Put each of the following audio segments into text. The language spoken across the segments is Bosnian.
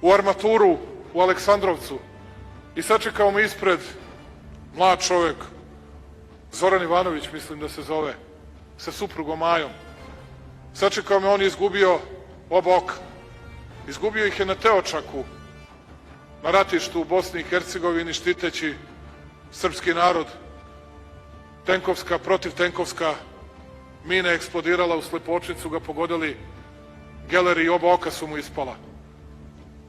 u armaturu u Aleksandrovcu i sačekao me ispred mlad čovjek, Zoran Ivanović mislim da se zove, sa suprugom Majom. Sačekao me, on je izgubio oba oka. Izgubio ih je na Teočaku, na ratištu u Bosni i Hercegovini, štiteći srpski narod. Protivtenkovska mina je eksplodirala u slepočnicu, ga pogodili geleri i oba oka su mu ispala.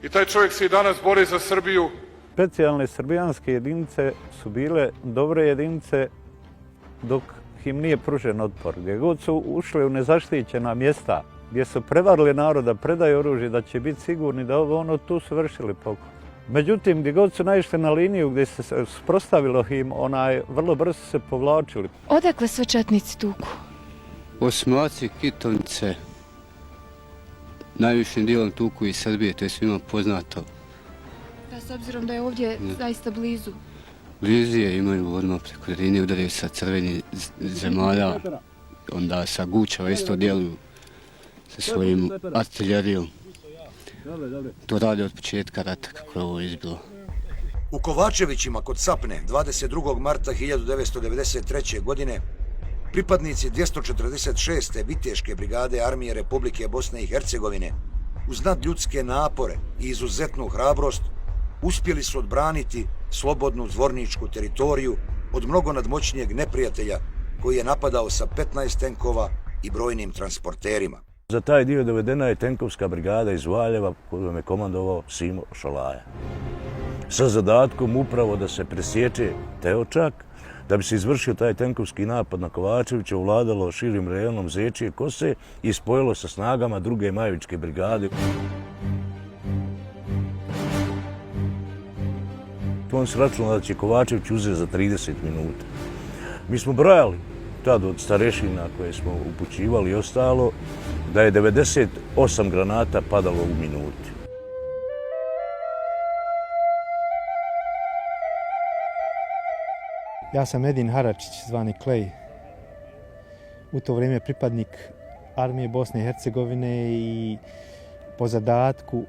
I taj čovjek se i danas bori za Srbiju. Specijalne srbijanske jedinice su bile dobre jedinice dok im nije pružen otpor. Gdje god su ušli u nezaštićena mjesta, gdje su prevarili narod da predaju oružje, da će biti sigurni da tu su vršili pokolj. Međutim, gdje god su naišli na liniju gdje se sprostavilo im, vrlo brzo se povlačili. Odakle sve četnici tuku? Osmaci, Kitovnice, najvišim dijelom tuku iz Srbije, to je svima poznato. Da, s obzirom da je ovdje zaista blizu. Blizu je, imaju odmah preko linije, udaraju sa crvenih zemalja, onda sa Gučeva isto djeluju sa svojim artiljerijom. To radi od početka rata kako je ovo izbilo. U Kovačevićima kod Sapne 22. marta 1993. godine pripadnici 246. viteške brigade armije Republike Bosne i Hercegovine uz nadljudske napore i izuzetnu hrabrost uspjeli su odbraniti slobodnu dvorničku teritoriju od mnogo nadmoćnijeg neprijatelja koji je napadao sa 15 tenkova i brojnim transporterima. Za taj dio dovedena je tenkovska brigada iz Valjeva kojom je komandovao Simo Šolaja. Sa zadatkom upravo da se presječe Teočak, da bi se izvršio taj tenkovski napad na Kovačevića, ovladalo širim rejonom Zečije kose i spojilo sa snagama druge Majevičke brigade. On se računao da će Kovačević uzeti za 30 minuta. Mi smo brojali tad od starešina koje smo upućivali i ostalo, da je 98 granata padalo u minuti. Ja sam Edin Haračić, zvani Klej. U to vrijeme pripadnik armije Bosne i Hercegovine i po zadatku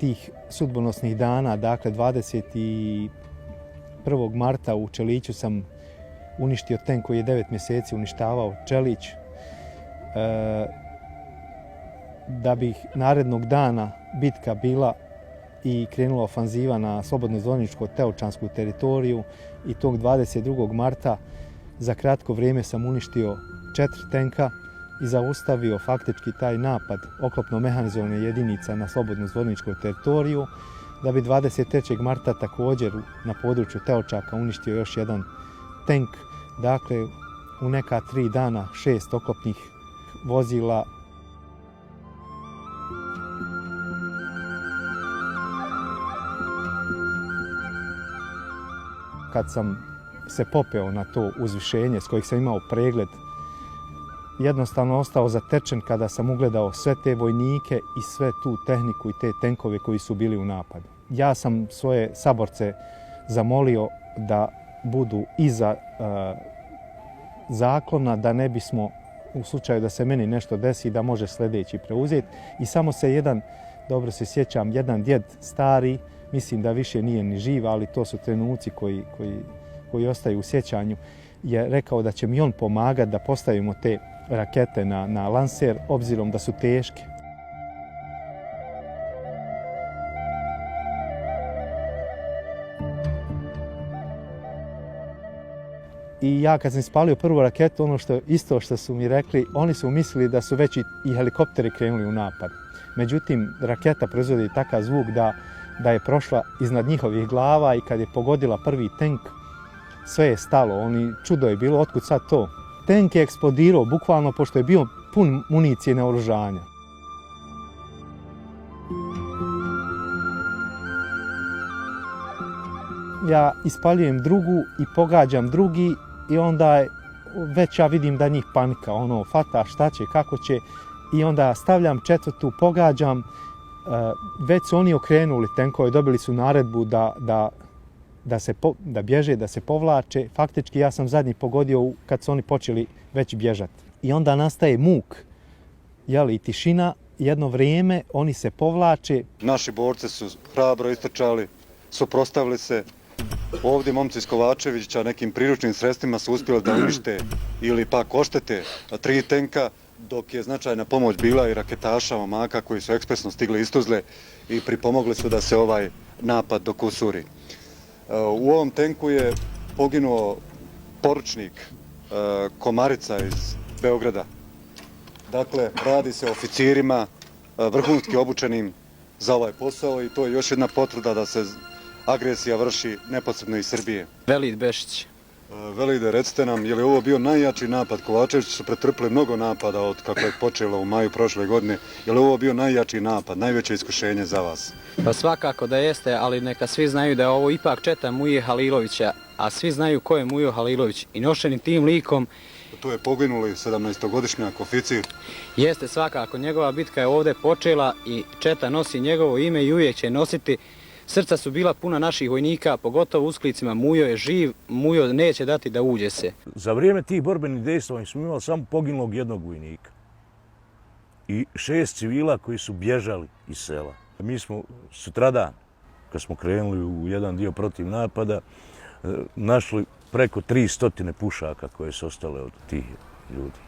tih sudbonosnih dana, dakle 21. marta u Čeliću sam uništio tenk koji je 9 mjeseci uništavao Čelić. Da bi narednog dana bitka bila i krenula ofanziva na slobodno dvorničku Teočansku teritoriju i tog 22. marta za kratko vrijeme sam uništio 4 tenka i zaustavio faktički taj napad oklopno mehanizovane jedinica na slobodnu dvorničku teritoriju, da bi 23. marta također na području Teočaka uništio još jedan tenk. Dakle, u neka 3 dana 6 oklopnih vozila. Kad sam se popeo na to uzvišenje s kojeg sam imao pregled, jednostavno ostao zatečen kada sam ugledao sve te vojnike i sve tu tehniku i te tenkove koji su bili u napadu. Ja sam svoje saborce zamolio da budu iza zaklona, da ne bismo u slučaju da se meni nešto desi da može sljedeći preuzeti. I samo se jedan, dobro se sjećam, jedan djed stari, mislim da više nije ni živ, ali to su trenuci koji ostaju u sjećanju, je rekao da će mi on pomagati da postavimo te rakete na lanser, obzirom da su teške. I ja kad sam ispalio prvu raketu, ono što su mi rekli, oni su mislili da su već i helikopteri krenuli u napad. Međutim, raketa proizvodi takav zvuk da je prošla iznad njihovih glava i kad je pogodila prvi tenk, sve je stalo. Čudo je bilo, otkud sad to? Tenk je eksplodirao bukvalno pošto je bio pun municije i naoružanja. Ja ispaljujem drugu i pogađam drugi i onda već ja vidim da njih panika, fata šta će, kako će, i onda stavljam četvrtu, pogađam, već su oni okrenuli tenkove, dobili su naredbu da bježe, da se povlače. Faktički ja sam zadnji pogodio kad su oni počeli već bježati. I onda nastaje muk, i tišina jedno vrijeme oni se povlače. Naši borci su hrabro istrčali, suprotstavili se. Ovdje momci iz Kovačevića nekim priručnim sredstvima su uspjeli da unište ili pak oštete 3 tenka, dok je značajna pomoć bila i raketaša, momaka koji su ekspresno stigli iz Tuzle i pripomogli su da se ovaj napad dokusuri. U ovom tenku je poginuo poručnik Komarica iz Beograda. Dakle, radi se o oficirima vrhunski obučenim za ovaj posao i to je još jedna potvrda da se agresija vrši neposredno iz Srbije. Velid Bešić. Velide, recite nam, je li ovo bio najjači napad? Kovačevići su pretrpili mnogo napada od kako je počelo u maju prošle godine. Je li ovo bio najjači napad, najveće iskušenje za vas? Pa svakako da jeste, ali neka svi znaju da je ovo ipak četa Muje Halilovića, a svi znaju ko je Mujo Halilović i nošeni tim likom. Tu je poginuli 17-godišnjak oficir. Jeste svakako, njegova bitka je ovdje počela i četa nosi njegovo ime i uvijek će nositi. Srca su bila puna naših vojnika, pogotovo usklicima Mujo je živ, Mujo neće dati da uđe se. Za vrijeme tih borbenih dejstava smo imali samo poginulog jednog vojnika i 6 civila koji su bježali iz sela. Mi smo sutradan, kad smo krenuli u jedan dio protiv napada, našli preko 300 pušaka koje su ostale od tih ljudi.